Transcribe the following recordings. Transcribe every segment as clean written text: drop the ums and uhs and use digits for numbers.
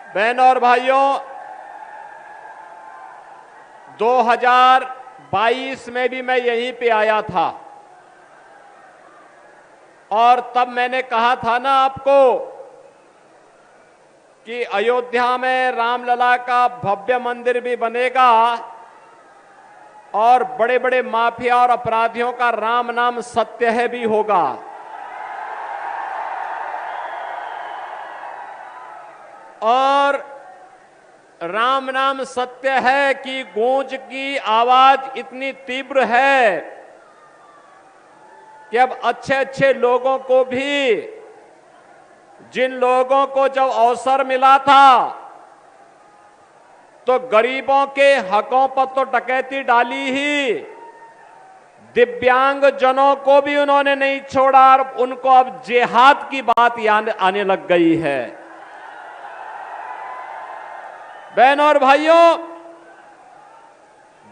बहनों और भाइयों, 2022 में भी मैं यहीं पे आया था और तब मैंने कहा था ना आपको कि अयोध्या में रामलला का भव्य मंदिर भी बनेगा और बड़े बड़े माफिया और अपराधियों का राम नाम सत्य है भी होगा। और राम नाम सत्य है कि गूंज की आवाज इतनी तीव्र है कि अब अच्छे अच्छे लोगों को भी, जिन लोगों को जब अवसर मिला था तो गरीबों के हकों पर तो डकैती डाली ही, दिव्यांग जनों को भी उन्होंने नहीं छोड़ा और उनको अब जिहाद की बात आने लग गई है। बहनों और भाइयों,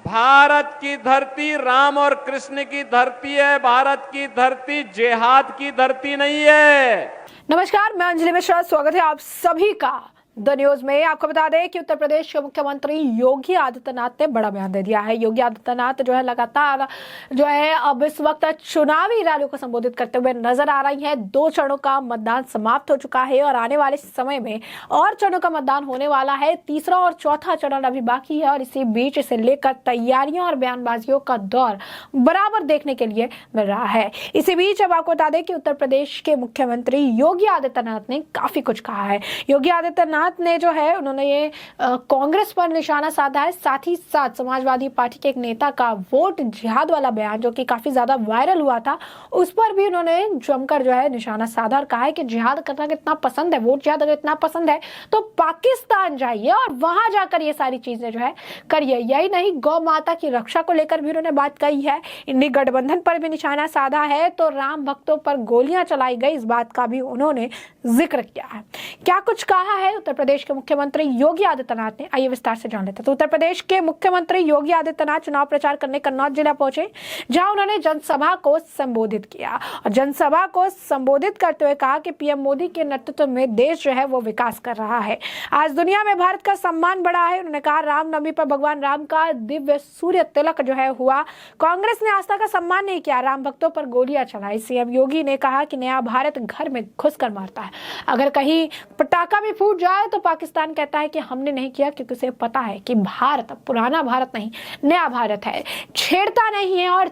भारत की धरती राम और कृष्ण की धरती है। भारत की धरती जिहाद की धरती नहीं है। नमस्कार, मैं अंजलि मिश्रा, स्वागत है आप सभी का द न्यूज में। आपको बता दें कि उत्तर प्रदेश के मुख्यमंत्री योगी आदित्यनाथ ने बड़ा बयान दे दिया है। योगी आदित्यनाथ जो है लगातार अब इस वक्त चुनावी रैलियों को संबोधित करते हुए नजर आ रही है। 2 चरणों का मतदान समाप्त हो चुका है और आने वाले समय में और चरणों का मतदान होने वाला है। तीसरा और चौथा चरण अभी बाकी है और इसी बीच इसे लेकर तैयारियों और बयानबाजियों का दौर बराबर देखने के लिए मिल रहा है। इसी बीच अब आपको बता दें कि उत्तर प्रदेश के मुख्यमंत्री योगी आदित्यनाथ ने काफी कुछ कहा है। योगी आदित्यनाथ ने जो है उन्होंने ये कांग्रेस पर निशाना साधा है। साथ ही साथ समाजवादी पार्टी के एक नेता का वोट जिहाद वाला बयान जो कि काफी ज्यादा वायरल हुआ था, उस पर भी उन्होंने जमकर जो है निशाना साधा और कहा है कि जिहाद करना कितना पसंद है, वोट जिहाद अगर इतना पसंद है तो पाकिस्तान जाइए और वहां जाकर ये सारी चीजें जो है करिए। यही नहीं, गौ माता की रक्षा को लेकर भी उन्होंने बात कही है। इंडी गठबंधन पर भी निशाना साधा है तो राम भक्तों पर गोलियां चलाई गई, इस बात का भी उन्होंने जिक्र किया है। क्या कुछ कहा है उत्तर प्रदेश के मुख्यमंत्री योगी आदित्यनाथ ने, आइए विस्तार से जान लेते हैं। तो उत्तर प्रदेश के मुख्यमंत्री योगी आदित्यनाथ चुनाव प्रचार करने कन्नौज जिला पहुंचे, जहां उन्होंने जनसभा को संबोधित किया और जनसभा को संबोधित करते हुए कहा कि पीएम मोदी के नेतृत्व में देश जो है वो विकास कर रहा है। आज दुनिया में भारत का सम्मान बढ़ा है। उन्होंने कहा रामनवमी पर भगवान राम का दिव्य सूर्य तिलक जो है हुआ। कांग्रेस ने आस्था का सम्मान नहीं किया, राम भक्तों पर गोलियां चलाई। सीएम योगी ने कहा कि नया भारत घर में घुसकर मारता है, अगर कहीं पटाखा भी फूट जाए तो पाकिस्तान कहता है कि हमने नहीं किया, क्योंकि उसे पता है कि भारत पुराना भारत नहीं नया भारत है, छेड़ता नहीं है और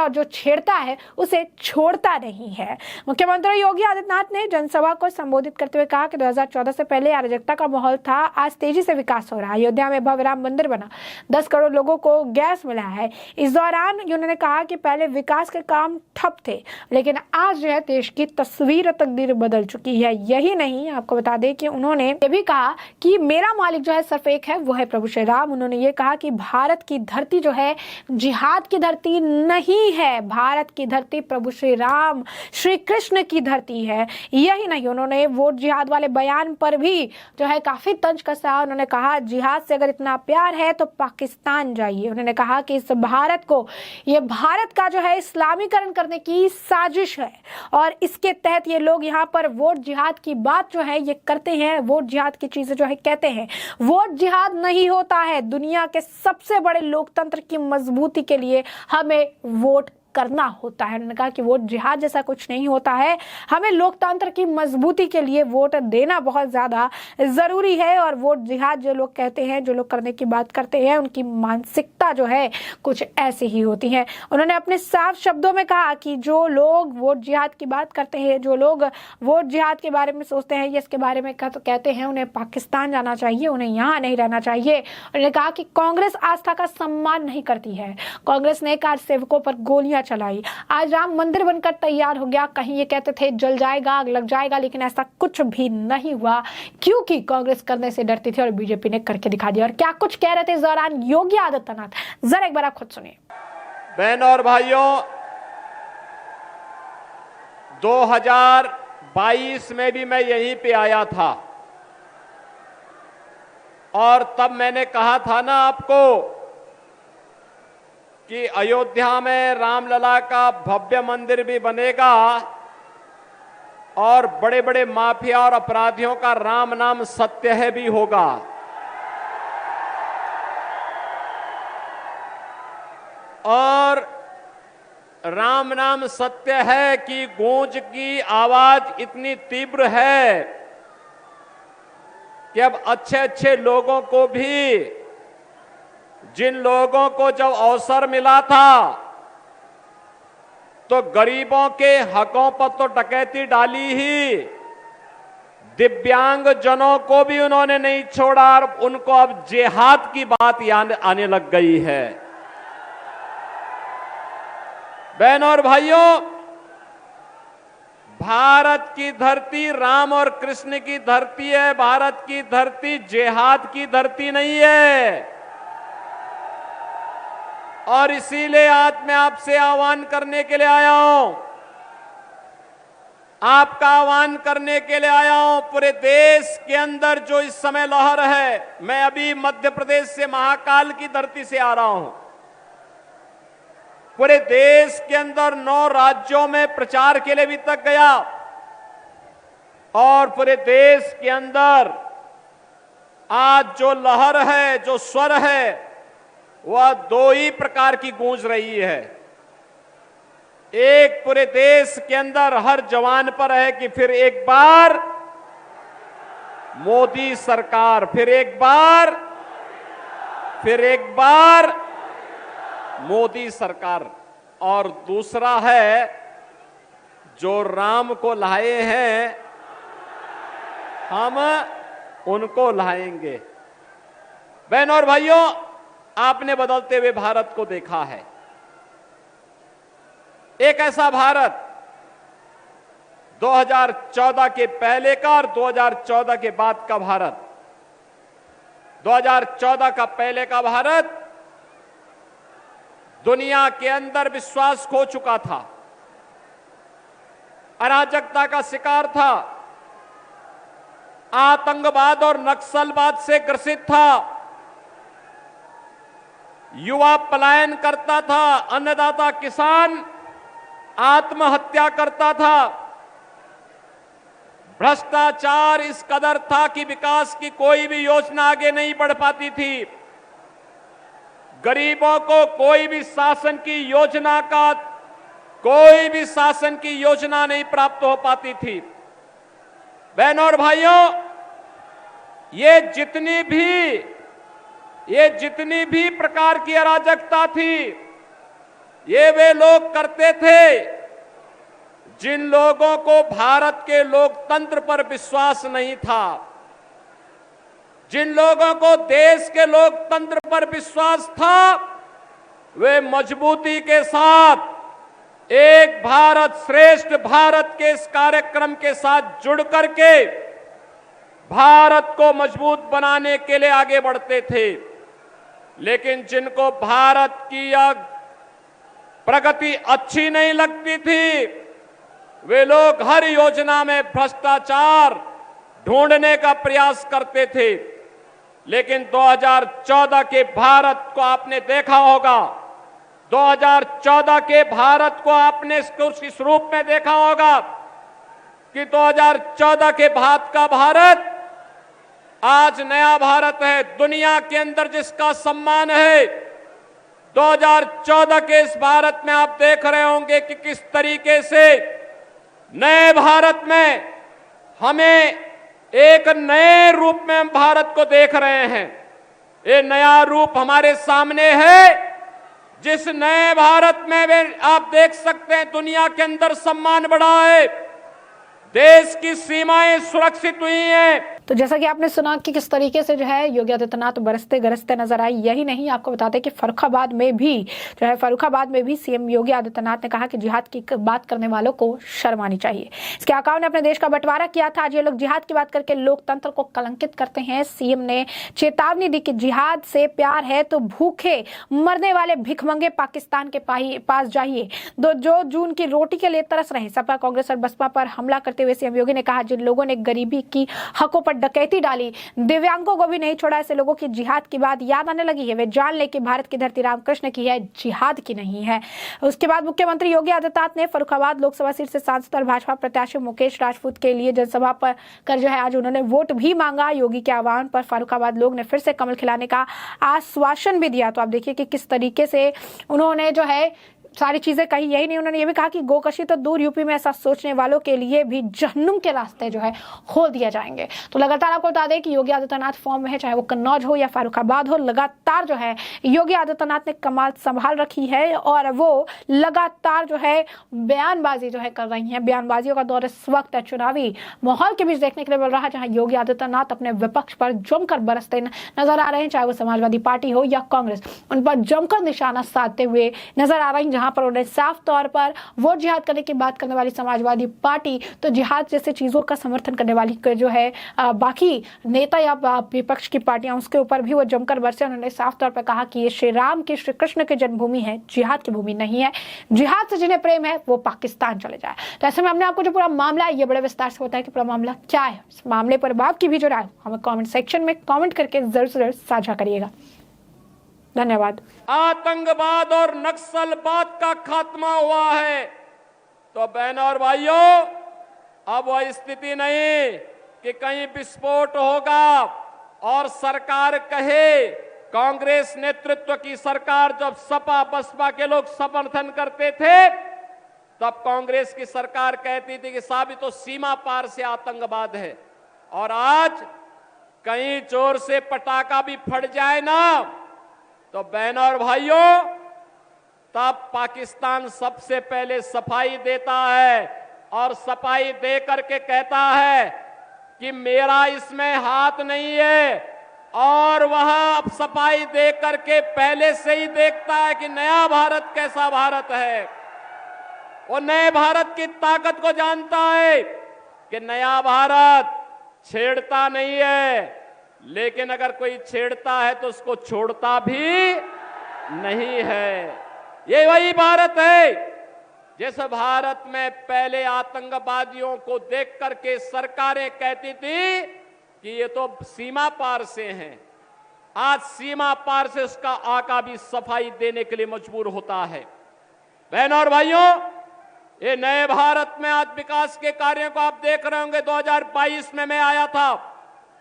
जो छेड़ता है उसे छोड़ता नहीं है। मुख्यमंत्री योगी आदित्यनाथ ने जनसभा को संबोधित करते हुए कहा कि 2014 से पहले अराजकता का माहौल था, आज तेजी से विकास हो रहा है। अयोध्या में भव्य राम मंदिर बना, 10 करोड़ लोगों को गैस मिला है। इस दौरान उन्होंने कहा कि पहले विकास के काम ठप थे, लेकिन आज जो है देश की तस्वीर तकदीर बदल चुकी है। यही नहीं, आपको बता दें कि उन्होंने ये भी कहा कि मेरा मालिक जो है सिर्फ एक है, वो है प्रभु श्री राम। उन्होंने ये कहा कि भारत की धरती जो है जिहाद की धरती नहीं है, भारत की धरती प्रभु श्री राम श्री कृष्ण की धरती है। यही नहीं, उन्होंने वोट जिहाद वाले बयान पर भी जो है काफी तंज कसा। उन्होंने कहा जिहाद से अगर इतना प्यार है तो पाकिस्तान जाइए। उन्होंने कहा कि इस भारत को, ये भारत का जो है इस्लामीकरण करने की साजिश है और इसके तहत ये लोग यहाँ पर वोट जिहाद की बात जो है ये करते हैं, वोट जिहाद की चीजें जो है कहते हैं। वोट जिहाद नहीं होता है। दुनिया के सबसे बड़े लोकतंत्र की मजबूती के लिए हमें वोट करना होता है। उन्होंने कहा कि वोट जिहाद जैसा कुछ नहीं होता है, हमें लोकतंत्र की मजबूती के लिए वोट देना बहुत ज्यादा जरूरी है। और वोट जिहाद जो लोग कहते हैं, जो लोग करने की बात करते हैं, उनकी मानसिकता जो है कुछ ऐसी ही होती है। उन्होंने अपने साफ शब्दों में कहा कि जो लोग वोट जिहाद की बात करते हैं, जो लोग वोट जिहाद के बारे में सोचते हैं, इसके बारे में कहते हैं, उन्हें पाकिस्तान जाना चाहिए, उन्हें यहाँ नहीं रहना चाहिए। उन्होंने कहा कि कांग्रेस आस्था का सम्मान नहीं करती है, कांग्रेस ने कार सेवकों पर गोलियां चलाई। आज राम मंदिर बनकर तैयार हो गया, कहीं ये कहते थे जल जाएगा, आग लग जाएगा, लेकिन ऐसा कुछ भी नहीं हुआ, क्योंकि कांग्रेस करने से डरती थी और बीजेपी ने करके दिखा दिया। और क्या कुछ कह रहे थे इस दौरान योगी आदित्यनाथ, जरा एक बार आप खुद सुनिए। बहनों और भाइयों, 2022 में भी मैं यहीं पे आया था और तब मैंने कहा था ना आपको कि अयोध्या में रामलला का भव्य मंदिर भी बनेगा और बड़े बड़े माफिया और अपराधियों का राम नाम सत्य है भी होगा। और राम नाम सत्य है कि गूंज की आवाज इतनी तीव्र है कि अब अच्छे अच्छे लोगों को भी, जिन लोगों को जब अवसर मिला था तो गरीबों के हकों पर तो डकैती डाली ही, दिव्यांग जनों को भी उन्होंने नहीं छोड़ा और उनको अब जिहाद की बात याद आने लग गई है। बहनों और भाइयों, भारत की धरती राम और कृष्ण की धरती है। भारत की धरती जिहाद की धरती नहीं है। और इसीलिए आज मैं आपसे आह्वान करने के लिए आया हूं, आपका आह्वान करने के लिए आया हूं। पूरे देश के अंदर जो इस समय लहर है, मैं अभी मध्य प्रदेश से महाकाल की धरती से आ रहा हूं। पूरे देश के अंदर 9 राज्यों में प्रचार के लिए भी तक गया और पूरे देश के अंदर आज जो लहर है, जो स्वर है, वह 2 ही प्रकार की गूंज रही है। एक पूरे देश के अंदर हर जवान पर है कि फिर एक बार मोदी सरकार, फिर एक बार मोदी सरकार। और दूसरा है जो राम को लाए हैं हम उनको लाएंगे। बहनों और भाइयों, आपने बदलते हुए भारत को देखा है। एक ऐसा भारत 2014 के पहले का और 2014 के बाद का भारत। 2014 का पहले का भारत दुनिया के अंदर विश्वास खो चुका था, अराजकता का शिकार था, आतंकवाद और नक्सलवाद से ग्रसित था, युवा पलायन करता था, अन्नदाता किसान आत्महत्या करता था, भ्रष्टाचार इस कदर था कि विकास की कोई भी योजना आगे नहीं बढ़ पाती थी, गरीबों को कोई भी शासन की योजना नहीं प्राप्त हो पाती थी। बहनों और भाइयों, ये जितनी भी प्रकार की अराजकता थी, ये वे लोग करते थे जिन लोगों को भारत के लोकतंत्र पर विश्वास नहीं था, जिन लोगों को देश के लोकतंत्र पर विश्वास था, वे मजबूती के साथ एक भारत श्रेष्ठ भारत के इस कार्यक्रम के साथ जुड़ करके भारत को मजबूत बनाने के लिए आगे बढ़ते थे। लेकिन जिनको भारत की यह प्रगति अच्छी नहीं लगती थी, वे लोग हर योजना में भ्रष्टाचार ढूंढने का प्रयास करते थे। लेकिन 2014 के भारत को आपने देखा होगा, 2014 के भारत को आपने इस रूप में देखा होगा कि 2014 के बाद का भारत आज नया भारत है, दुनिया के अंदर जिसका सम्मान है। 2014 के इस भारत में आप देख रहे होंगे कि किस तरीके से नए भारत में हमें एक नए रूप में हम भारत को देख रहे हैं। ये नया रूप हमारे सामने है, जिस नए भारत में आप देख सकते हैं दुनिया के अंदर सम्मान बढ़ा है, देश की सीमाएं सुरक्षित हुई हैं। तो जैसा कि आपने सुना कि किस तरीके से जो है योगी आदित्यनाथ बरसते गरजते नजर आए। यही नहीं, आपको बता दें कि फर्रुखाबाद में भी सीएम योगी आदित्यनाथ ने कहा कि जिहाद की बात करने वालों को शर्म आनी चाहिए। इसके आकाओं ने अपने देश का बंटवारा किया था, आज ये लोग जिहाद की बात करके लोकतंत्र को कलंकित करते हैं। सीएम ने चेतावनी दी कि जिहाद से प्यार है तो भूखे मरने वाले भिखमंगे पाकिस्तान के पास जाइए, जो जून की रोटी के लिए तरस रहे। सपा, कांग्रेस और बसपा पर हमला करते हुए सीएम योगी ने कहा, जिन लोगों ने गरीबी की हकों पर ऊपर डकैती डाली, दिव्यांगों को भी नहीं छोड़ा। ऐसे लोगों की जिहाद की बात याद आने लगी है। वे जान ले कि भारत की धरती रामकृष्ण की है, जिहाद की नहीं है। उसके बाद मुख्यमंत्री योगी आदित्यनाथ ने फर्रुखाबाद लोकसभा सीट से सांसद और भाजपा प्रत्याशी मुकेश राजपूत के लिए जनसभा पर कर जो है आज उन्होंने वोट भी मांगा। योगी के आह्वान पर फर्रुखाबाद लोग ने फिर से कमल खिलाने का आश्वासन भी दिया। तो आप देखिए कि किस तरीके से उन्होंने जो है सारी चीजें कही। यही नहीं, उन्होंने ये भी कहा कि गोकशी तो दूर, यूपी में ऐसा सोचने वालों के लिए भी जहन्नुम के रास्ते जो है खोल दिए जाएंगे। तो लगातार आपको बता दें कि योगी आदित्यनाथ फॉर्म में है, चाहे वो कन्नौज हो या फर्रुखाबाद हो। लगातार जो है योगी आदित्यनाथ ने कमाल संभाल रखी है और वो लगातार जो है बयानबाजी जो है कर रही हैं। बयानबाजियों का दौर इस वक्त चुनावी माहौल के बीच देखने के लिए मिल रहा है, जहां योगी आदित्यनाथ अपने विपक्ष पर जमकर बरसते नजर आ रहे हैं, चाहे वो समाजवादी पार्टी हो या कांग्रेस, उन पर जमकर निशाना साधते हुए नजर आ रही। जहां पर उन्हें साफ तौर पर वोट जिहाद करने की बात करने वाली समाजवादी पार्टी तो जिहाद जैसे चीजों का समर्थन करने वाली जो है बाकी नेता या विपक्ष की पार्टियां, उसके ऊपर भी वो जमकर बरसे। उन्होंने साफ तौर पर कहा कि ये श्री राम की, श्री कृष्ण की जन्मभूमि है, जिहाद की भूमि नहीं है। जिहाद से जिन्हें प्रेम है वो पाकिस्तान चले जाए। तो ऐसे में हमने आपको जो पूरा मामला है ये बड़े विस्तार से बताया कि पूरा मामला क्या है। इस मामले पर आपकी भी जो राय हमें कमेंट सेक्शन में कमेंट करके जरूर से जरूर साझा करिएगा। धन्यवाद। आतंकवाद और नक्सलवाद का खात्मा हुआ है। तो बहनों और भाइयों, अब वह स्थिति नहीं कि कहीं विस्फोट होगा और सरकार कहे, कांग्रेस नेतृत्व की सरकार जब सपा बसपा के लोग समर्थन करते थे तब कांग्रेस की सरकार कहती थी कि साहब ये तो सीमा पार से आतंकवाद है। और आज कहीं जोर से पटाखा भी फट जाए ना तो बहनों और भाइयों, तब पाकिस्तान सबसे पहले सफाई देता है और सफाई दे करके कहता है कि मेरा इसमें हाथ नहीं है। और वह अब सफाई दे करके पहले से ही देखता है कि नया भारत कैसा भारत है। वो नए भारत की ताकत को जानता है कि नया भारत छेड़ता नहीं है, लेकिन अगर कोई छेड़ता है तो उसको छोड़ता भी नहीं है। ये वही भारत है जिस भारत में पहले आतंकवादियों को देख करके सरकारें कहती थी कि ये तो सीमा पार से हैं। आज सीमा पार से उसका आका भी सफाई देने के लिए मजबूर होता है। बहनों और भाइयों, ये नए भारत में आज विकास के कार्यों को आप देख रहे होंगे। 2022 में मैं आया था,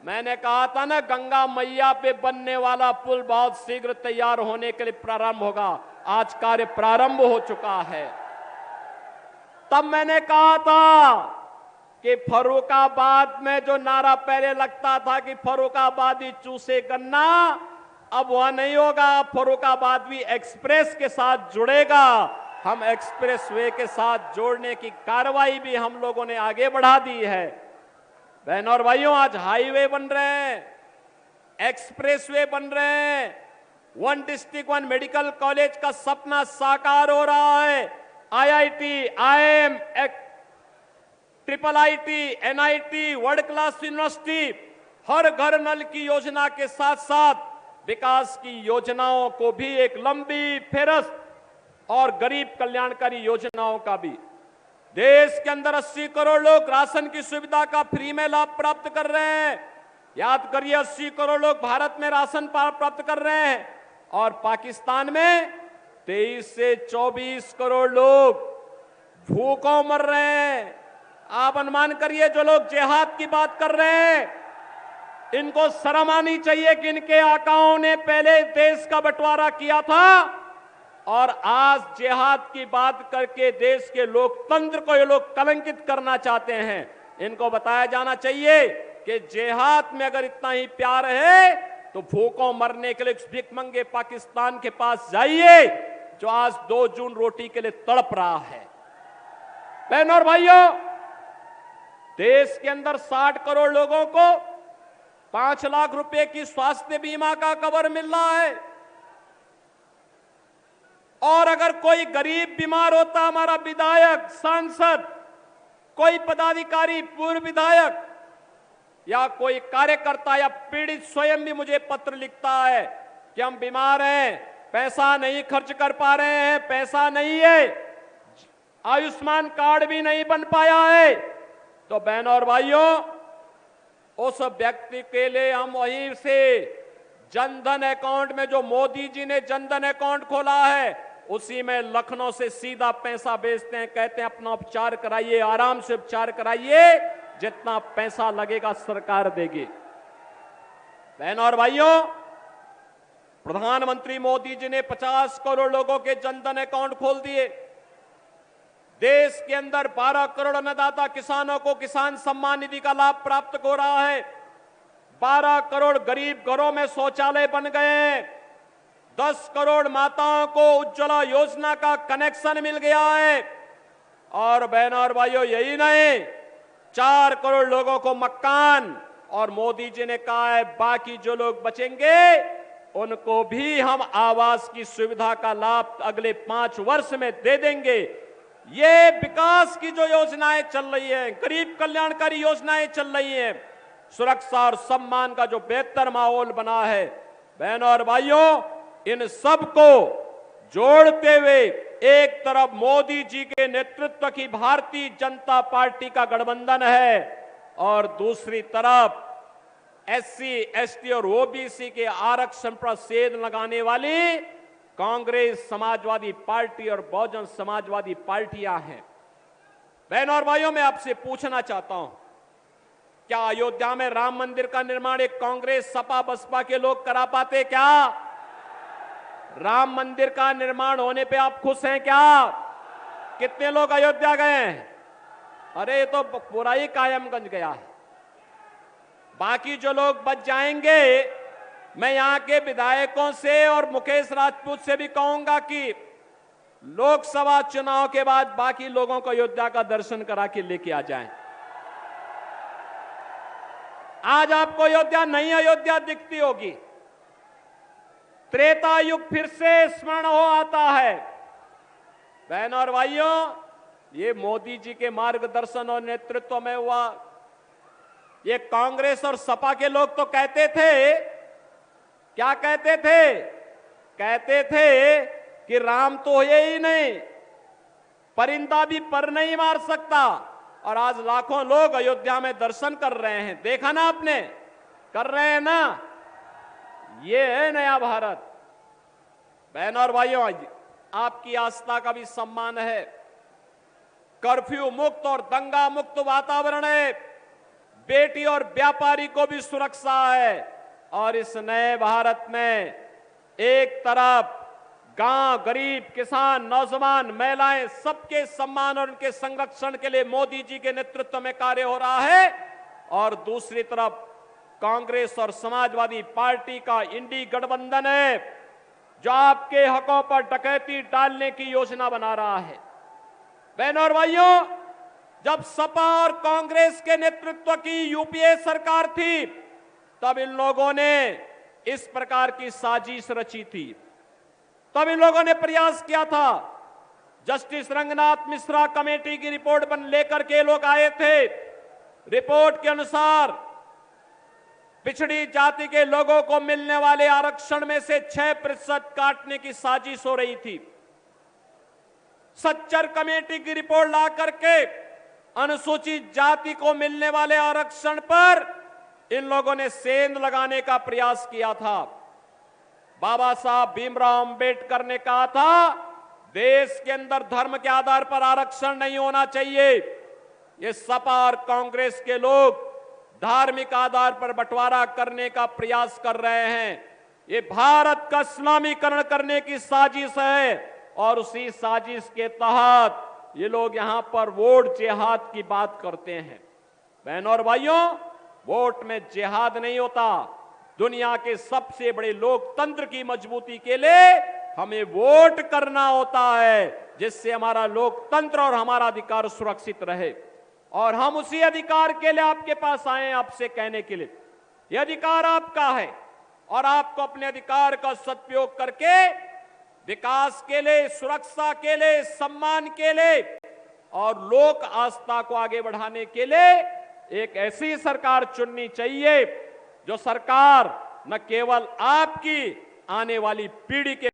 मैंने कहा था ना गंगा मैया पे बनने वाला पुल बहुत शीघ्र तैयार होने के लिए प्रारंभ होगा। आज कार्य प्रारंभ हो चुका है। तब मैंने कहा था कि फर्रुखाबाद में जो नारा पहले लगता था कि फर्रुखाबादी चूसे गन्ना, अब वह नहीं होगा। फर्रुखाबाद भी एक्सप्रेस के साथ जुड़ेगा। हम एक्सप्रेस वे के साथ जोड़ने की कार्रवाई भी हम लोगों ने आगे बढ़ा दी है। बहनों और भाइयों, आज हाईवे बन रहे हैं, एक्सप्रेस वे बन रहे हैं, one district one medical college का सपना साकार हो रहा है। IIT, IIM, triple IT, NIT, world class university, हर घर नल की योजना के साथ साथ विकास की योजनाओं को भी एक लंबी फेरस्त और गरीब कल्याणकारी योजनाओं का भी। देश के अंदर 80 करोड़ लोग राशन की सुविधा का फ्री में लाभ प्राप्त कर रहे हैं। याद करिए, 80 करोड़ लोग भारत में राशन प्राप्त कर रहे हैं और पाकिस्तान में 23 से 24 करोड़ लोग भूखों मर रहे हैं। आप अनुमान करिए, जो लोग जिहाद की बात कर रहे हैं, इनको शर्म आनी चाहिए कि इनके आकाओं ने पहले देश का बंटवारा किया था और आज जिहाद की बात करके देश के लोकतंत्र को ये लोग कलंकित करना चाहते हैं। इनको बताया जाना चाहिए कि जिहाद में अगर इतना ही प्यार है तो भूखों मरने के लिए भिखमंगे पाकिस्तान के पास जाइए, जो आज 2 जून रोटी के लिए तड़प रहा है। बहनों और भाइयों, देश के अंदर 60 करोड़ लोगों को 5 लाख रुपए की स्वास्थ्य बीमा का कवर मिल रहा है। और अगर कोई गरीब बीमार होता, हमारा विधायक, सांसद, कोई पदाधिकारी, पूर्व विधायक या कोई कार्यकर्ता या पीड़ित स्वयं भी मुझे पत्र लिखता है कि हम बीमार हैं, पैसा नहीं खर्च कर पा रहे हैं, पैसा नहीं है, आयुष्मान कार्ड भी नहीं बन पाया है, तो बहनों और भाइयों, उस व्यक्ति के लिए हम वहीं से जनधन अकाउंट में, जो मोदी जी ने जनधन अकाउंट खोला है, उसी में लखनऊ से सीधा पैसा भेजते हैं। कहते हैं अपना उपचार कराइए, आराम से उपचार कराइए, जितना पैसा लगेगा सरकार देगी। बहनों और भाइयों, प्रधानमंत्री मोदी जी ने 50 करोड़ लोगों के जनधन अकाउंट खोल दिए। देश के अंदर 12 करोड़ अन्नदाता किसानों को किसान सम्मान निधि का लाभ प्राप्त हो रहा है। 12 करोड़ गरीब घरों में शौचालय बन गए हैं। 10 करोड़ माताओं को उज्ज्वला योजना का कनेक्शन मिल गया है। और बहनों और भाइयों, यही नहीं, 4 करोड़ लोगों को मकान, और मोदी जी ने कहा है बाकी जो लोग बचेंगे उनको भी हम आवास की सुविधा का लाभ अगले 5 वर्ष में दे देंगे। ये विकास की जो योजनाएं चल रही है, गरीब कल्याणकारी योजनाएं चल रही हैं, सुरक्षा और सम्मान का जो बेहतर माहौल बना है, बहनों और भाइयों, इन सब को जोड़ते हुए एक तरफ मोदी जी के नेतृत्व की भारतीय जनता पार्टी का गठबंधन है, और दूसरी तरफ एससी, एसटी और ओबीसी के आरक्षण पर सेध लगाने वाली कांग्रेस, समाजवादी पार्टी और बहुजन समाजवादी पार्टियां हैं। बहनों और भाइयों, मैं आपसे पूछना चाहता हूं, क्या अयोध्या में राम मंदिर का निर्माण एक कांग्रेस, सपा, बसपा के लोग करा पाते क्या? राम मंदिर का निर्माण होने पे आप खुश हैं क्या? कितने लोग अयोध्या गए हैं? अरे ये तो पूरा ही कायमगंज गया है। बाकी जो लोग बच जाएंगे, मैं यहां के विधायकों से और मुकेश राजपूत से भी कहूंगा कि लोकसभा चुनाव के बाद बाकी लोगों को अयोध्या का दर्शन करा के लेके आ जाएं। आज आपको अयोध्या नई अयोध्या दिखती होगी। त्रेता युग फिर से स्मरण हो आता है। बहनों और भाइयों, ये मोदी जी के मार्गदर्शन और नेतृत्व में हुआ। ये कांग्रेस और सपा के लोग तो कहते थे, क्या कहते थे? कहते थे कि राम तो है ही नहीं, परिंदा भी पर नहीं मार सकता। और आज लाखों लोग अयोध्या में दर्शन कर रहे हैं। देखा ना आपने? कर रहे हैं ना? ये है नया भारत। बहनों और भाइयों, आपकी आस्था का भी सम्मान है। कर्फ्यू मुक्त और दंगा मुक्त वातावरण है। बेटी और व्यापारी को भी सुरक्षा है। और इस नए भारत में एक तरफ गांव, गरीब, किसान, नौजवान, महिलाएं, सबके सम्मान और उनके संरक्षण के लिए मोदी जी के नेतृत्व में कार्य हो रहा है, और दूसरी तरफ कांग्रेस और समाजवादी पार्टी का इंडी गठबंधन है, जो आपके हकों पर डकैती डालने की योजना बना रहा है। बहनों और भाइयों, जब सपा और कांग्रेस के नेतृत्व की यूपीए सरकार थी, तब इन लोगों ने इस प्रकार की साजिश रची थी। तब इन लोगों ने प्रयास किया था। जस्टिस रंगनाथ मिश्रा कमेटी की रिपोर्ट लेकर के लोग आए थे। रिपोर्ट के अनुसार पिछड़ी जाति के लोगों को मिलने वाले आरक्षण में से 6% काटने की साजिश हो रही थी। सच्चर कमेटी की रिपोर्ट ला करके अनुसूचित जाति को मिलने वाले आरक्षण पर इन लोगों ने सेंध लगाने का प्रयास किया था। बाबा साहब भीमराव अंबेडकर ने कहा था, देश के अंदर धर्म के आधार पर आरक्षण नहीं होना चाहिए। ये सपा और कांग्रेस के लोग धार्मिक आधार पर बंटवारा करने का प्रयास कर रहे हैं। ये भारत का इस्लामीकरण करने की साजिश है, और उसी साजिश के तहत ये लोग यहां पर वोट जिहाद की बात करते हैं। बहनों और भाइयों, वोट में जिहाद नहीं होता। दुनिया के सबसे बड़े लोकतंत्र की मजबूती के लिए हमें वोट करना होता है, जिससे हमारा लोकतंत्र और हमारा अधिकार सुरक्षित रहे। और हम उसी अधिकार के लिए आपके पास आए हैं, आपसे कहने के लिए, यह अधिकार आपका है, और आपको अपने अधिकार का सदुपयोग करके विकास के लिए, सुरक्षा के लिए, सम्मान के लिए और लोक आस्था को आगे बढ़ाने के लिए एक ऐसी सरकार चुननी चाहिए, जो सरकार न केवल आपकी, आने वाली पीढ़ी के